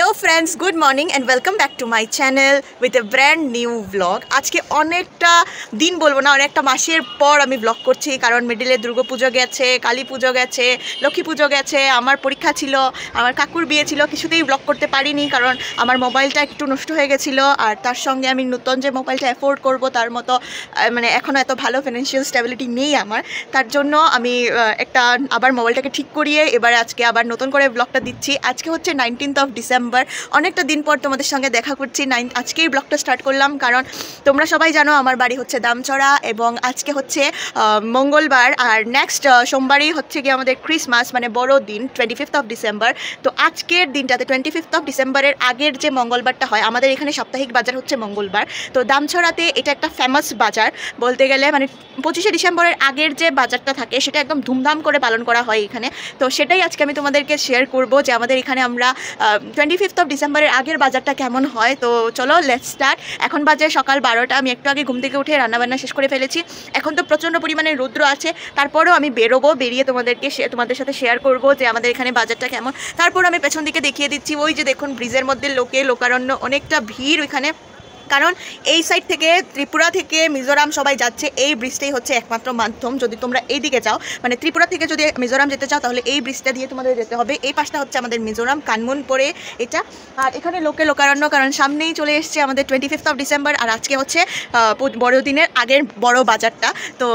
Hello friends, good morning and welcome back to my channel with a brand new blog. আজকে অনেকটা দিন বলবো না, অনেকটা মাসের পর আমি ব্লগ করছি, কারণ মিডিলে দুর্গাপুজো গেছে, কালী পুজো গেছে, লক্ষ্মী পুজো গেছে, আমার পরীক্ষা ছিল, আমার কাকুর বিয়ে ছিল, কিছুতেই ব্লগ করতে পারিনি কারণ আমার মোবাইলটা একটু নষ্ট হয়ে গেছিলো। আর তার সঙ্গে আমি নতুন যে মোবাইলটা অ্যাফোর্ড করব তার মতো মানে এখনও এত ভালো ফিনান্সিয়াল স্টেবিলিটি নেই আমার, তার জন্য আমি একটা আবার মোবাইলটাকে ঠিক করিয়ে এবারে আজকে আবার নতুন করে ব্লগটা দিচ্ছি। আজকে হচ্ছে 19th of December, অনেকটা দিন পর তোমাদের সঙ্গে দেখা করছি। আজকেই ব্লগটা স্টার্ট করলাম কারণ তোমরা সবাই জানো আমার বাড়ি হচ্ছে দামচড়া এবং আজকে হচ্ছে মঙ্গলবার আর নেক্সট সোমবারই হচ্ছে গিয়ে আমাদের ক্রিসমাস, মানে বড় দিন 25th of December। তো আজকের দিনটাতে 25th of December-এর আগের যে মঙ্গলবারটা হয়, আমাদের এখানে সাপ্তাহিক বাজার হচ্ছে মঙ্গলবার, তো দামছড়াতে এটা একটা ফেমাস বাজার বলতে গেলে, মানে 25শে ডিসেম্বরের আগের যে বাজারটা থাকে সেটা একদম ধুমধাম করে পালন করা হয় এখানে। তো সেটাই আজকে আমি তোমাদেরকে শেয়ার করব যে আমাদের এখানে আমরা 25th of December-এর আগের বাজারটা কেমন হয়। তো চলো লেটস স্টার্ট। এখন বাজে সকাল 12টা, আমি একটু আগে ঘুম থেকে উঠে রান্নাবান্না শেষ করে ফেলেছি। এখন তো প্রচণ্ড পরিমাণে রৌদ্র আছে, তারপরেও আমি বেরোবো, বেরিয়ে তোমাদের সাথে শেয়ার করব যে আমাদের এখানে বাজারটা কেমন। তারপর আমি পেছন দিকে দেখিয়ে দিচ্ছি, ওই যে দেখুন ব্রিজের মধ্যে লোকারণ্য, অনেকটা ভিড় ওইখানে, কারণ এই সাইড থেকে ত্রিপুরা থেকে মিজোরাম সবাই যাচ্ছে। এই ব্রিজটাই হচ্ছে একমাত্র মাধ্যম, যদি তোমরা এই দিকে যাও, মানে ত্রিপুরা থেকে যদি মিজোরাম যেতে চাও তাহলে এই ব্রিজটা দিয়ে তোমাদের যেতে হবে। এই পাশটা হচ্ছে আমাদের মিজোরাম, কানমুন পরে এটা। আর এখানে লোকারণ্য, কারণ সামনেই চলে এসছে আমাদের 25th of December আর আজকে হচ্ছে বড়দিনের আগের বড় বাজারটা। তো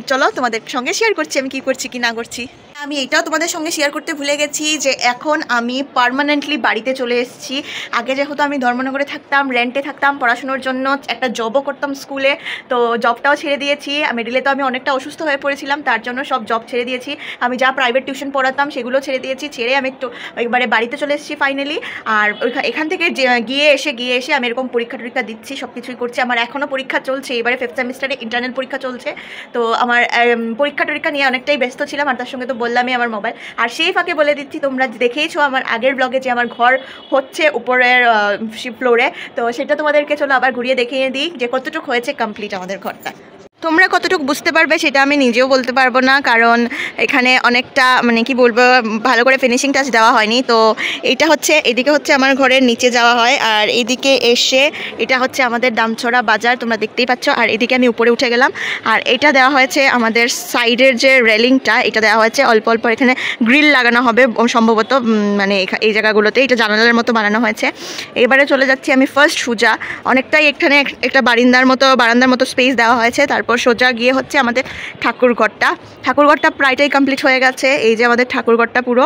চলো তোমাদের সঙ্গে শেয়ার করছি আমি কী করছি কি না করছি। আমি এটাও তোমাদের সঙ্গে শেয়ার করতে ভুলে গেছি যে এখন আমি পার্মানেন্টলি বাড়িতে চলে এসেছি। আগে যেহেতু আমি ধর্মনগরে থাকতাম, রেন্টে থাকতাম পড়াশোনার জন্য, একটা জবও করতাম স্কুলে, তো জবটাও ছেড়ে দিয়েছি। মিডিলে তো আমি অনেকটা অসুস্থ হয়ে পড়েছিলাম, তার জন্য সব জব ছেড়ে দিয়েছি। আমি যা প্রাইভেট টিউশন পড়াতাম সেগুলো ছেড়ে দিয়েছি, ছেড়ে আমি একটু একবারে বাড়িতে চলে এসেছি ফাইনালি। আর এখান থেকে গিয়ে এসে আমি এরকম পরীক্ষা দিচ্ছি, সব কিছুই করছি। আমার এখনও পরীক্ষা চলছে, এবারে 5th সেমিস্টারে ইন্টারনাল পরীক্ষা চলছে, তো আমার পরীক্ষা নিয়ে অনেকটাই ব্যস্ত ছিলাম। আর তার সঙ্গে তো বললামই আমার মোবাইল। আর সেই ফাঁকে বলে দিচ্ছি, তোমরা দেখেইছো আমার আগের ব্লগে যে আমার ঘর হচ্ছে উপরের ফ্লোরে, তো সেটা তোমাদেরকে চলো আবার ঘুরিয়ে দেখিয়ে দিই যে কতটুকু হয়েছে কমপ্লিট আমাদের ঘরটা। তোমরা কতটুকু বুঝতে পারবে সেটা আমি নিজেও বলতে পারবো না, কারণ এখানে অনেকটা মানে কি বলবো, ভালো করে ফিনিশিং টাচ দেওয়া হয়নি। তো এইটা হচ্ছে, এদিকে হচ্ছে আমার ঘরের নিচে যাওয়া হয়, আর এইদিকে এসে এটা হচ্ছে আমাদের দামছড়া বাজার, তোমরা দেখতেই পাচ্ছ। আর এদিকে আমি উপরে উঠে গেলাম, আর এটা দেওয়া হয়েছে আমাদের সাইডের যে রেলিংটা, এটা দেওয়া হয়েছে অল্প এখানে গ্রিল লাগানো হবে সম্ভবত, মানে এই জায়গাগুলোতে এটা জানালার মতো বানানো হয়েছে। এবারে চলে যাচ্ছি আমি ফার্স্ট সোজা, অনেকটাই এখানে একটা বারান্দার মতো স্পেস দেওয়া হয়েছে। তারপর সোজা গিয়ে হচ্ছে আমাদের ঠাকুরঘরটা প্রায়টাই কমপ্লিট হয়ে গেছে। এই যে আমাদের ঠাকুরঘরটা পুরো,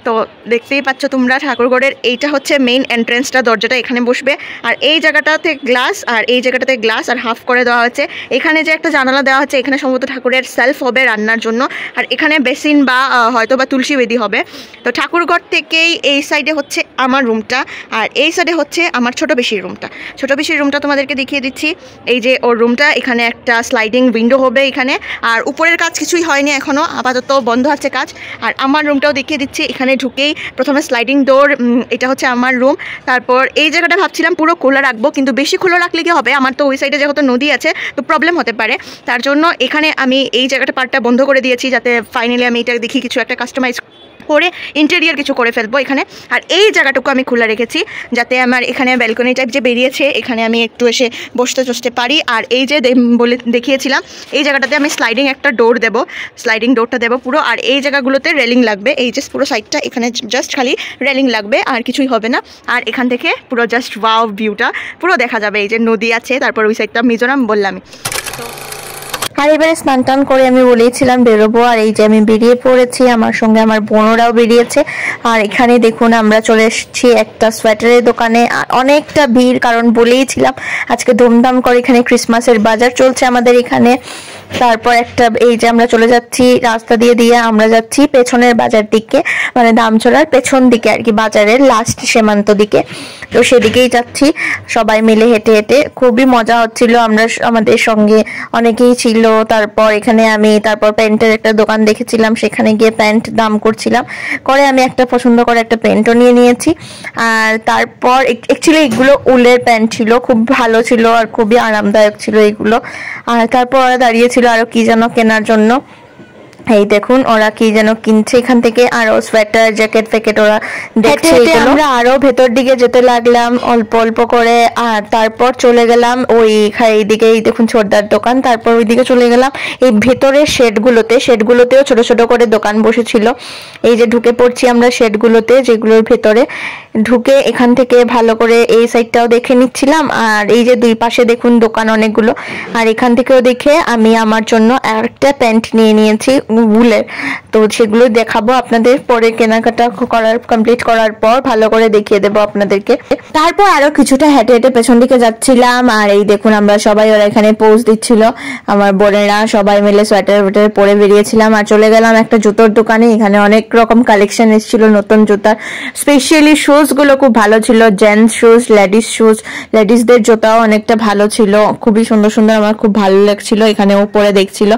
তো দেখতেই পাচ্ছ তোমরা ঠাকুরঘরের এইটা হচ্ছে মেইন এন্ট্রেন্সটা, দরজাটা এখানে বসবে। আর এই জায়গাটাতে গ্লাস, আর এই জায়গাটাতে গ্লাস, আর হাফ করে দেওয়া হচ্ছে। এখানে যে একটা জানালা দেওয়া হচ্ছে, এখানে সম্ভবত ঠাকুরের সেলফ হবে রান্নার জন্য, আর এখানে বেসিন বা হয়তো বা তুলসী বেদি হবে। তো ঠাকুরঘর থেকেই এই সাইডে হচ্ছে আমার রুমটা, আর এই সাইডে হচ্ছে আমার ছোটো বেশির রুমটা তোমাদেরকে দেখিয়ে দিচ্ছি। এই যে ওর রুমটা, এখানে একটা স্লাইডিং উইন্ডো হবে এখানে, আর উপরের কাজ কিছুই হয়নি এখনও, আপাতত বন্ধ আছে কাজ। আর আমার রুমটাও দেখিয়ে দিচ্ছি, এখানে ঢুকেই প্রথমে স্লাইডিং ডোর, এটা হচ্ছে আমার রুম। তারপর এই জায়গাটা ভাবছিলাম পুরো খোলা রাখবো, কিন্তু বেশি খোলা রাখলে কি হবে, আমার তো ওই সাইডে যেহেতু নদী আছে তো প্রবলেম হতে পারে, তার জন্য এখানে আমি এই জায়গাটা পার্টটা বন্ধ করে দিয়েছি, যাতে ফাইনালি আমি এটা দেখি কিছু একটা কাস্টমাইজ করে ইন্টেরিয়ার কিছু করে ফেলবো এখানে। আর এই জায়গাটুকু আমি খোলা রেখেছি যাতে আমার এখানে ব্যালকনি টাইপ যে বেরিয়েছে, এখানে আমি একটু এসে বসতে পারি। আর এই যে দেখিয়েছিলাম, এই জায়গাটাতে আমি স্লাইডিং ডোরটা দেবো পুরো। আর এই জায়গাগুলোতে রেলিং লাগবে, এই যে পুরো সাইডটা এখানে জাস্ট খালি রেলিং লাগবে, আর কিছুই হবে না। আর এখান থেকে পুরো জাস্ট ওয়াও ভিউটা পুরো দেখা যাবে, এই যে নদী আছে, তারপর ওই সাইডটা মিজোরাম বললামই। তো আর এবারে স্নান টান করে আমি বলেছিলাম বেরোবো, আর এই যে আমি বেরিয়ে পড়েছি, আমার সঙ্গে আমার বোনরাও বেরিয়েছে। আর এখানে দেখুন আমরা চলে এসেছি একটা সোয়েটারের দোকানে, আর অনেকটা ভিড়, কারণ বলেইছিলাম আজকে ধুমধাম করে এখানে ক্রিসমাসের বাজার চলছে আমাদের এখানে। তারপর এই যে আমরা চলে যাচ্ছি রাস্তা দিয়ে আমরা যাচ্ছি পেছনের বাজার দিকে, মানে দামছড়ার পেছন দিকে আর কি, বাজারের লাস্ট সীমান্ত দিকে। তো সেদিকেই যাচ্ছি সবাই মিলে হেঁটে, খুবই মজা হচ্ছিল। আমাদের সঙ্গে অনেকেই ছিল। তারপর এখানে তারপর প্যান্টের একটা দোকান দেখেছিলাম, সেখানে গিয়ে প্যান্ট দাম করছিলাম, করে আমি একটা পছন্দ করে একটা প্যান্টও নিয়েছি। আর তারপর অ্যাকচুয়ালি এগুলো উলের প্যান্ট ছিল, খুব ভালো ছিল আর খুবই আরামদায়ক ছিল এগুলো। আর তারপর দাঁড়িয়েছিল আরো কি যেন কেনার জন্য। এই দেখুন ওরা কি যেন কিনছে এখান থেকে, আরো সোয়েটার জ্যাকেট ফ্যাকেট ওরা দেখছে। আমরা আরো ভেতর দিকে যেতে লাগলাম অল্প অল্প করে, আর তারপর চলে গেলাম ওই এইদিকে, এই দেখুন ছোটদার দোকান। তারপর ওইদিকে চলে গেলাম এই ভেতরের শেডগুলোতেও ছোট ছোট করে দোকান বসেছিল। এই যে ঢুকে পড়ছি আমরা শেডগুলোতে, যেগুলোর ভেতরে ঢুকে এখান থেকে ভালো করে এই সাইডটাও দেখে নিচ্ছিলাম। আর এই যে দুই পাশে দেখুন দোকান অনেকগুলো, আর এখান থেকেও দেখে আমি আমার জন্য একটা প্যান্ট নিয়ে নিয়েছি উলের। তো সেগুলো দেখাবো আপনাদের পরে, কেনাকাটা কমপ্লিট করার পর ভালো করে দেখিয়ে দেবো আপনাদেরকে। তারপর আরো কিছুটা হেঁটে হেঁটে পেছন দিকে যাচ্ছিলাম, আর এই দেখুন আমরা সবাই, ওরা এখানে পোজ দিচ্ছিল, আমার বোনেরা সবাই মিলে সোয়েটার ওয়েটার পরে বেরিয়েছিলাম। আর চলে গেলাম একটা জুতোর দোকানে, এখানে অনেক রকম কালেকশন এসেছিল নতুন জুতার, স্পেশালি শুজ গুলো খুব ভালো ছিল, জেন্টস শুজ, লেডিসদের জুতাও অনেকটা ভালো ছিল, খুবই সুন্দর সুন্দর, আমার খুব ভালো লাগছিল। এখানে ও পরে দেখছিল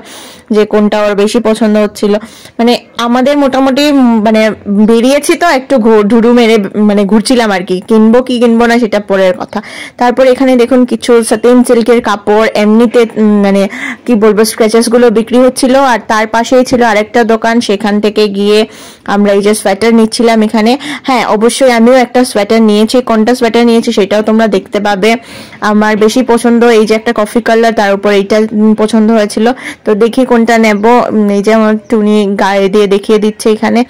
যে কোনটা ওর বেশি পছন্দ হচ্ছিল। মানে আমাদের মোটামুটি মানে বেরিয়েছি তো একটু ঢুড়ু মেরে মানে ঘুরছিলাম আর কি, কিনবো কি কিনবো না সেটা পরের কথা। তারপর এখানে দেখুন কিছু সাটিন সিল্কের কাপড় এমনিতে মানে কি বলবো স্ক্র্যাচেস গুলো বিক্রি হচ্ছিল। আর তার পাশেই ছিল আরেকটা দোকান, সেখান থেকে গিয়ে আমরা এই যে সোয়েটার নিচ্ছিলাম এখানে। হ্যাঁ অবশ্যই আমিও একটা সোয়েটার নিয়েছি, কোনটা সোয়েটার নিয়েছি সেটাও তোমরা দেখতে পাবে। আমার বেশি পছন্দ এই যে একটা কফি কালার, তার উপর এইটা পছন্দ হয়েছিল, তো দেখি কোনটা নেব। এই যে আমার টুনি গায়ে দিয়ে দেখিয়ে দিচ্ছে এখানে,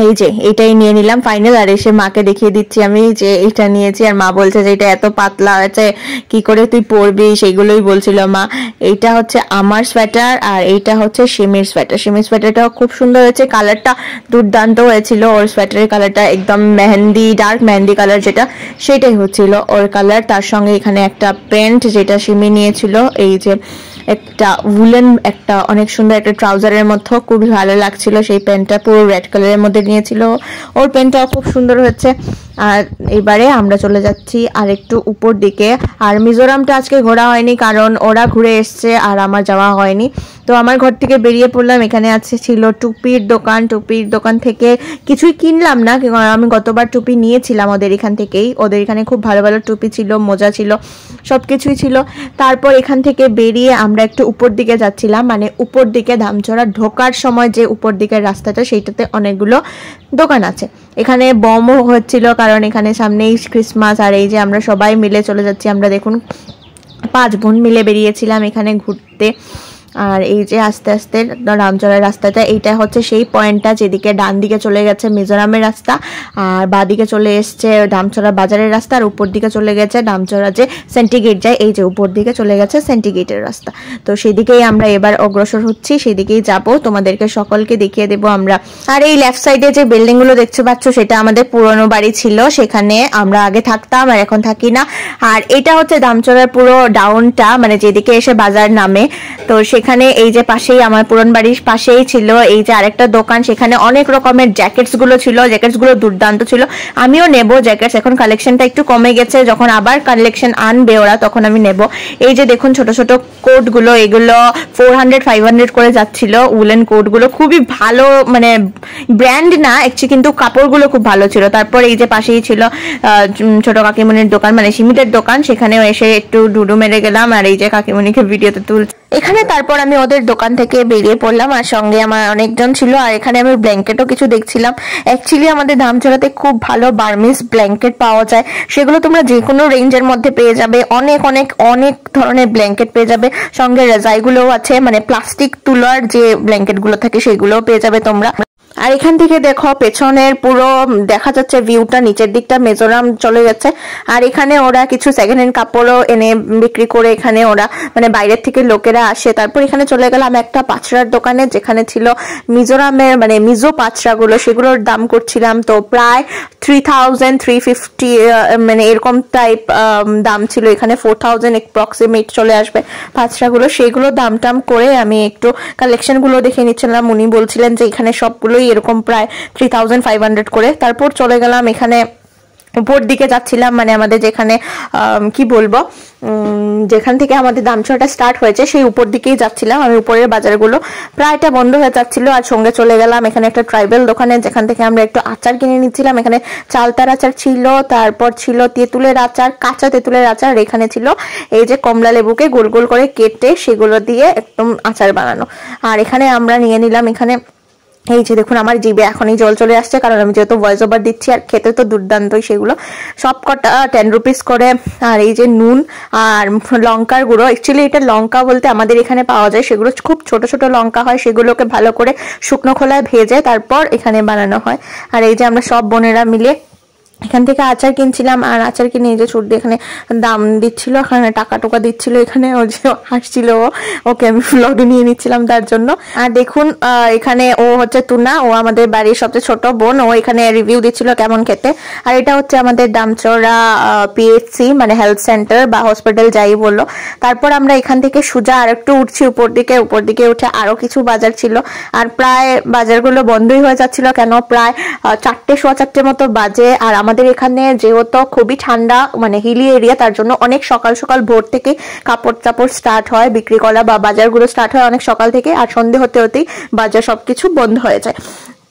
এই যে এটাই নিয়ে নিলাম ফাইনাল। আর এসে মাকে দেখিয়ে দিচ্ছি আমি যে এটা নিয়েছি, আর মা বলছে যে এটা এত পাতলা আছে কি করে তুই পরবি, সেগুলোই বলছিল মা। এইটা হচ্ছে আমার সোয়েটার, আর এইটা হচ্ছে সিমির সোয়েটারটাও খুব সুন্দর হয়েছে, কালারটা দুর্দান্ত হয়েছিল। ওর সোয়েটারের কালারটা একদম মেহেন্দি, ডার্ক মেহেন্দি কালার যেটা, সেটাই হচ্ছিল ওর কালার। তার সঙ্গে এখানে একটা প্যান্ট যেটা সিমি নিয়েছিল, এই যে একটা উলেন একটা অনেক সুন্দর একটা ট্রাউজারের মধ্যে খুবই ভালো লাগছিল, সেই প্যান্টটা পুরো রেড কালারের মধ্যে নিয়েছিল। ওর প্যান্টটাও খুব সুন্দর হচ্ছে। আর এবারে আমরা চলে যাচ্ছি আর একটু উপর দিকে। আর মিজোরামটা আজকে ঘোরা হয়নি কারণ ওরা ঘুরে এসছে আর আমার যাওয়া হয়নি। তো আমার ঘর থেকে বেরিয়ে পড়লাম, এখানে আছে ছিল টুপির দোকান থেকে কিছুই কিনলাম না, আমি গতবার টুপি নিয়েছিলাম ওদের এখান থেকেই, ওদের এখানে খুব ভালো ভালো টুপি ছিল, মোজা ছিল, সব কিছুই ছিল। তারপর এখান থেকে বেরিয়ে আমরা একটু উপর দিকে যাচ্ছিলাম, মানে উপর দিকে ধামচড়া ঢোকার সময় যে উপর দিকের রাস্তাটা, সেইটাতে অনেকগুলো দোকান আছে। এখানে বমও হচ্ছিল কারণ এখানে সামনেই ক্রিসমাস। আর এই যে আমরা সবাই মিলে চলে যাচ্ছি, আমরা দেখুন 5 বোন মিলে বেরিয়েছিলাম এখানে ঘুরতে। আর এই যে আস্তে আস্তে রামচড়ার রাস্তাটা, এইটা হচ্ছে সেই পয়েন্টটা যেদিকে ডান দিকে চলে গেছে মিজোরামের রাস্তা, আর বাঁ দিকে চলে এসছে ডামচড়া বাজারের রাস্তা, আর উপর দিকে চলে গেছে ডামচড়া যে সেন্টিগেট যায়, এই যে উপর দিকে চলে গেছে সেন্টিগেটের রাস্তা। তো সেদিকেই আমরা এবার অগ্রসর হচ্ছি, সেদিকেই যাব, তোমাদেরকে সকলকে দেখিয়ে দেবো আমরা। আর এই লেফট সাইডে যে বিল্ডিং গুলো দেখতে পাচ্ছ সেটা আমাদের পুরনো বাড়ি ছিল, সেখানে আমরা আগে থাকতাম আর এখন থাকি না। আর এটা হচ্ছে ডামচড়ার পুরো ডাউনটা, মানে যেদিকে এসে বাজার নামে। তো সেখানে এই যে পাশেই আমার পুরন বাড়ির পাশেই ছিল এই যে আরেকটা দোকান, সেখানে অনেক রকমের জ্যাকেটস গুলো ছিল, জ্যাকেটস গুলো দুর্দান্ত ছিল। আমিও নেব জ্যাকেটস, এখন কালেকশনটা একটু কমে গেছে, যখন আবার কালেকশন আনবে ওরা তখন আমি নেব। এই যে দেখুন ছোট ছোট কোট গুলো, এগুলো 400-500 করে যাচ্ছিল, উলেন কোট গুলো খুবই ভালো, মানে ব্র্যান্ড না অ্যাকচুয়ালি, কিন্তু কাপড়গুলো খুব ভালো ছিল। তারপর এই যে পাশেই ছিল ছোট কাকিমণির দোকান, মানে সিমিটের দোকান, সেখানেও এসে একটু ডুডু মেরে গেলাম, আর এই যে কাকিমণিকে ভিডিওতে তুলছি এখানে। তারপর আমি ওদের দোকান থেকে বেরিয়ে পড়লাম, আর সঙ্গে আমার অনেকজন ছিল। আর এখানে আমি ব্ল্যাঙ্কেটও কিছু দেখছিলাম। অ্যাকচুয়ালি আমাদের ধামচড়াতে খুব ভালো বার্মিস ব্ল্যাঙ্কেট পাওয়া যায়, সেগুলো তোমরা যে কোনো রেঞ্জের মধ্যে পেয়ে যাবে, অনেক অনেক অনেক ধরনের ব্ল্যাঙ্কেট পেয়ে যাবে। সঙ্গে রেজাইগুলোও আছে, মানে প্লাস্টিক তুলার যে ব্ল্যাঙ্কেটগুলো থাকে সেগুলোও পেয়ে যাবে তোমরা। আর এখান থেকে দেখো পেছনের পুরো দেখা যাচ্ছে ভিউটা, নিচের দিকটা মিজোরাম চলে যাচ্ছে। আর এখানে ওরা কিছু সেকেন্ড হ্যান্ড কাপড়ও এনে বিক্রি করে, এখানে ওরা মানে বাইরের থেকে লোকেরা আসে। তারপর এখানে চলে গেলাম একটা পাঁচড়ার দোকানে, যেখানে ছিল মিজোরামের মানে মিজো পাঁচড়াগুলো, সেগুলোর দাম করছিলাম। তো প্রায় 3000-350 মানে এরকম টাইপ দাম ছিল, এখানে 4000 অ্যাপ্রক্সিমেট চলে আসবে পাঁচড়াগুলো। সেগুলো দাম টাম করে আমি একটু কালেকশনগুলো দেখে নিচ্ছিলাম। উনি বলছিলেন যে এখানে সবগুলোই এরকম প্রায় 3500 করে। তারপর চলে গেলাম এখানে উপর দিকে যাচ্ছিলাম, মানে আমাদের যেখানে কি বলবো, যেখান থেকে আমাদের দামচড়াটা স্টার্ট হয়েছে সেই উপর দিকেই যাচ্ছিলাম আমি। উপরের বাজারগুলো প্রায়টা বন্ধ হয়ে যাচ্ছিল, আর সঙ্গে চলে গেলাম এখানে একটা ট্রাইবেল দোকানে, যেখান থেকে আমরা একটু আচার কিনে নিচ্ছিলাম। এখানে চালতার আচার ছিল, তারপর ছিল তেঁতুলের আচার, কাঁচা তেঁতুলের আচার, আর এখানে ছিল এই যে কমলা লেবুকে গোল গোল করে কেটে সেগুলো দিয়ে একদম আচার বানানো। আর এখানে আমরা নিয়ে নিলাম, এখানে এই যে দেখুন আমার জিভে এখনই জল চলে আসছে, কারণ আমি যেহেতু ভয়েস ওভার দিচ্ছি, আর খেতে তো দুর্দান্তই সেগুলো। সব কটা 10 রুপিস করে। আর এই যে নুন আর লঙ্কার গুঁড়ো, অ্যাকচুয়ালি এটা লঙ্কা বলতে আমাদের এখানে পাওয়া যায়, সেগুলো খুব ছোট ছোট লঙ্কা হয়, সেগুলোকে ভালো করে শুকনো খোলায় ভেজে তারপর এখানে বানানো হয়। আর এই যে আমরা সব বোনেরা মিলে এখান থেকে আচার কিনছিলাম, আর আচার কিনে এই যে ছুটি এখানে দাম দিচ্ছিল, এখানে টাকা টোকা দিচ্ছিল, এখানে ও যে হাসছিল, ওকে আমি ব্লগে নিয়ে নিচ্ছিলাম তার জন্য। আর দেখুন এখানে ও হচ্ছে তুনা, ও আমাদের বাড়ির সবচেয়ে ছোট বোন, ও এখানে রিভিউ দিচ্ছিল কেমন খেতে। আর এটা হচ্ছে আমাদের দামচড়া পিএইচসি, মানে হেলথ সেন্টার বা হসপিটাল যাই বললো। তারপর আমরা এখান থেকে সোজা আর একটু উঠছি উপর দিকে উঠে আরো কিছু বাজার ছিল, আর প্রায় বাজারগুলো বন্ধই হয়ে যাচ্ছিল, কেন প্রায় 4টে সোয়া 4টে মতো বাজে। আর আমাদের এখানে যেহেতু খুবই ঠান্ডা, মানে হিলি এরিয়া, তার জন্য অনেক সকাল সকাল ভোর থেকে কাপড় চাপড় স্টার্ট হয় বিক্রি করা, বা বাজারগুলো স্টার্ট হয় অনেক সকাল থেকে, আর সন্ধে হতে হতেই বাজার সবকিছু বন্ধ হয়ে যায়।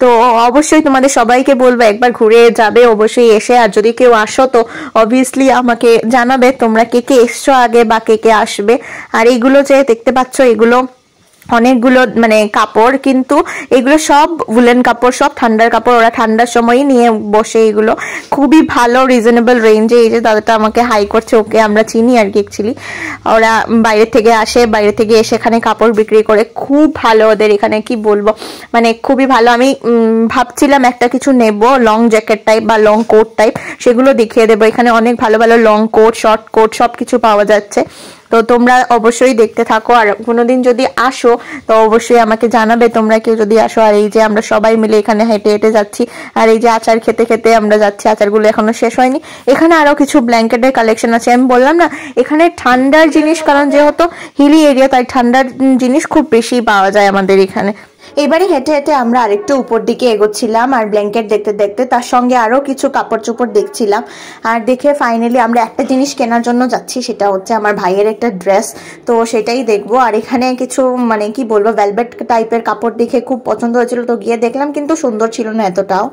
তো অবশ্যই তোমাদের সবাইকে বলবো একবার ঘুরে যাবে অবশ্যই এসে, আর যদি কেউ আসো তো অবভিয়াসলি আমাকে জানাবে তোমরা কে কে এসছো আগে বা কে কে আসবে। আর এইগুলো যে দেখতে পাচ্ছ এগুলো অনেকগুলো মানে কাপড়, কিন্তু এগুলো সব উলেন কাপড়, সব ঠান্ডার কাপড়, ওরা ঠান্ডার সময়ই নিয়ে বসে, এগুলো খুবই ভালো রিজনেবল রেঞ্জে। এই যে দাদাটা আমাকে হাই করছে, ওকে আমরা চিনি আর কি অ্যাকচুয়ালি, ওরা বাইরে থেকে আসে, বাইরে থেকে এসে এখানে কাপড় বিক্রি করে, খুব ভালো ওদের এখানে, কি বলবো মানে খুবই ভালো। আমি ভাবছিলাম একটা কিছু নেব লং জ্যাকেট টাইপ বা লং কোট টাইপ, সেগুলো দেখিয়ে দেবো। এখানে অনেক ভালো ভালো লং কোট, শর্ট কোট সব কিছু পাওয়া যাচ্ছে, তো তোমরা অবশ্যই দেখতে থাকো। আর কোনোদিন যদি আসো তো অবশ্যই আমাকে জানাবে তোমরা কেউ যদি আসো। আর এই যে আমরা সবাই মিলে এখানে হেঁটে হেঁটে যাচ্ছি, আর এই যে আচার খেতে খেতে আমরা যাচ্ছি, আচারগুলো এখনো শেষ হয়নি। এখানে আরো কিছু ব্ল্যাঙ্কেটের কালেকশন আছে, আমি বললাম না এখানে ঠান্ডার জিনিস, কারণ যেহেতু হিলি এরিয়া তাই ঠান্ডার জিনিস খুব বেশি পাওয়া যায় আমাদের এখানে। এবারে হেঁটে হেঁটে আমরা আরেকটু উপর দিকে এগোচ্ছিলাম, আর ব্ল্যাঙ্কেট দেখতে দেখতে তার সঙ্গে আরো কিছু কাপড় চোপড় দেখছিলাম। আর দেখে ফাইনালি আমরা একটা জিনিস কেনার জন্য যাচ্ছি, সেটা হচ্ছে আমার ভাইয়ের একটা ড্রেস, তো সেটাই দেখবো। আর এখানে কিছু মানে কি বলবো ভেলভেট টাইপের কাপড় দেখে খুব পছন্দ হয়েছিল, তো গিয়ে দেখলাম, কিন্তু সুন্দর ছিল না এতটাও।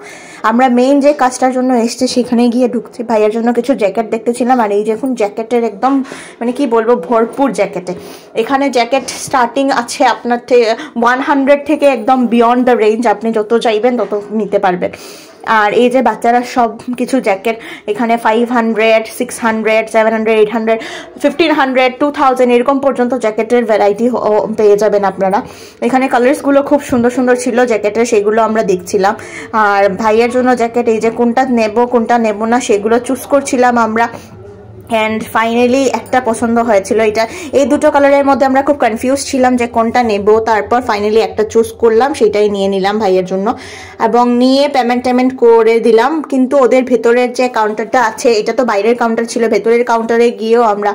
আমরা মেইন যে কাজটার জন্য এসছি সেখানে গিয়ে ঢুকছি, ভাইয়ের জন্য কিছু জ্যাকেট দেখতেছিলাম। আর এই দেখুন জ্যাকেটের একদম মানে কি বলবো ভরপুর জ্যাকেটে, এখানে জ্যাকেট স্টার্টিং আছে আপনার 100 থেকে একদম বিয়ন্ড দ্য রেঞ্জ, আপনি যত চাইবেন তত নিতে পারবেন। আর এই যে বাচ্চারা সব কিছু জ্যাকেট এখানে 500, 600, 700, 800, 1500, 2000 এরকম পর্যন্ত জ্যাকেটের ভ্যারাইটি পেয়ে যাবেন আপনারা। এখানে কালার্সগুলো খুব সুন্দর সুন্দর ছিল জ্যাকেটের, সেগুলো আমরা দেখছিলাম। আর ভাইয়ের জন্য জ্যাকেট এই যে কোনটা নেব না সেগুলো চুজ করছিলাম আমরা। অ্যান্ড ফাইনালি একটা পছন্দ হয়েছিল, এটা এই দুটো কালারের মধ্যে আমরা খুব কনফিউজ ছিলাম যে কোনটা নেব, তারপর ফাইনালি একটা চুজ করলাম, সেটাই নিয়ে নিলাম ভাইয়ের জন্য, এবং নিয়ে পেমেন্ট করে দিলাম। কিন্তু ওদের ভেতরের যে কাউন্টারটা আছে, এটা তো বাইরের কাউন্টার ছিল, ভেতরের কাউন্টারে গিয়েও আমরা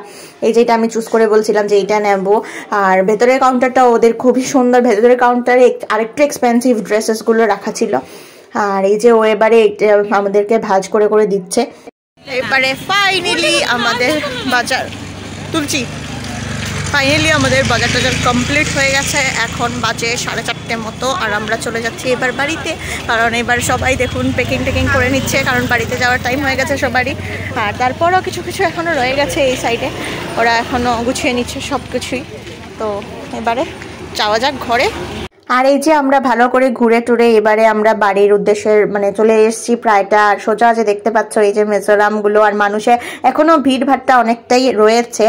এই যেটা আমি চুজ করে বলছিলাম যে এইটা নেব। আর ভেতরের কাউন্টারটা ওদের খুবই সুন্দর, ভেতরের কাউন্টারে আরেকটু এক্সপেন্সিভ ড্রেসেসগুলো রাখা ছিল। আর এই যে ও এবারে আমাদেরকে ভাঁজ করে করে দিচ্ছে। এবারে ফাইনালি আমাদের বাজার তুলছি, ফাইনালি আমাদের বাজার টাজার কমপ্লিট হয়ে গেছে, এখন বাজে 4:30 মতো। আর আমরা চলে যাচ্ছি এবার বাড়িতে, কারণ এবার সবাই দেখুন টেকিং করে নিচ্ছে, কারণ বাড়িতে যাওয়ার টাইম হয়ে গেছে সবারই। আর তারপরও কিছু এখনও রয়ে গেছে এই সাইডে, ওরা এখনও গুছিয়ে নিচ্ছে সব কিছুই। তো এবারে যাওয়া যাক ঘরে। আর এই যে আমরা ভালো করে ঘুরে টুরে এবারে আমরা বাড়ির উদ্দেশ্যে মানে চলে এসেছি প্রায়টা। আর সোজা যে দেখতে পাচ্ছ এই যে মিজোরামগুলো, আর মানুষের এখনো ভিড় ভাট্টা অনেকটাই রয়েছে।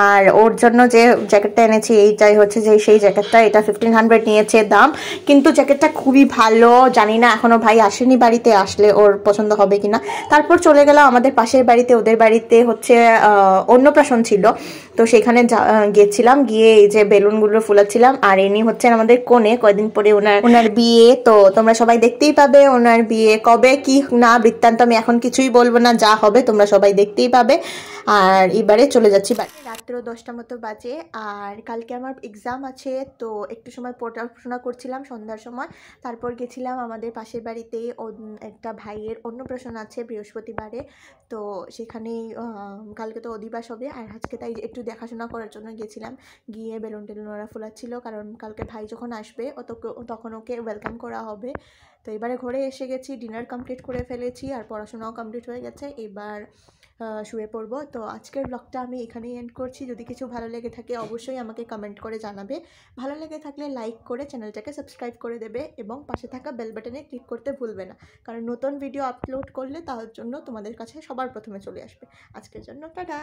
আর ওর জন্য যে জ্যাকেটটা এনেছি এইটাই হচ্ছে যে সেই জ্যাকেটটা, এটা 1500 নিয়েছে দাম, কিন্তু জ্যাকেটটা খুবই ভালো। জানি না এখনো ভাই আসেনি বাড়িতে, আসলে ওর পছন্দ হবে কিনা। তারপর চলে গেলাম আমাদের পাশের বাড়িতে, ওদের বাড়িতে হচ্ছে অন্নপ্রাশন ছিল, তো সেখানে গিয়েছিলাম, গিয়ে এই যে বেলুনগুলো ফুলাচ্ছিলাম। আর ইনি হচ্ছেন আমাদের কোণে, কয়দিন পরে ওনার বিয়ে, তো তোমরা সবাই দেখতেই পাবে ওনার বিয়ে কবে কি না বৃত্তান্ত আমি এখন কিছুই বলবো না, যা হবে তোমরা সবাই দেখতেই পাবে। আর এবারে চলে যাচ্ছি বাড়ি। রাত্র 10টা মতো বাজে। আর কালকে আমার এক্সাম আছে, তো একটু সময় পড়াশোনা করছিলাম সন্ধ্যার সময়। তারপর গেছিলাম আমাদের পাশের বাড়িতে একটা ভাইয়ের অন্নপ্রাশন আছে বৃহস্পতিবারে, তো সেখানেই কালকে তো অধিবাস হবে। আর আজকে তাই একটু দেখাশোনা করার জন্য গেছিলাম, গিয়ে বেলুন টেলুন ওরা ফোলাচ্ছিল, কারণ কালকে ভাই যখন আসবে তখন ওকে ওয়েলকাম করা হবে। তো এবারে ঘরে এসে গেছি, ডিনার কমপ্লিট করে ফেলেছি আর পড়াশোনাও কমপ্লিট হয়ে গেছে, এবার শুয়ে পড়বো। তো আজকের ব্লগটা আমি এখানেই এন্ড করছি। যদি কিছু ভালো লেগে থাকে অবশ্যই আমাকে কমেন্ট করে জানাবে, ভালো লেগে থাকলে লাইক করে চ্যানেলটাকে সাবস্ক্রাইব করে দেবে এবং পাশে থাকা বেল বাটনে ক্লিক করতে ভুলবে না, কারণ নতুন ভিডিও আপলোড করলে তার জন্য তোমাদের কাছে সবার প্রথমে চলে আসবে। আজকের জন্য টাটা।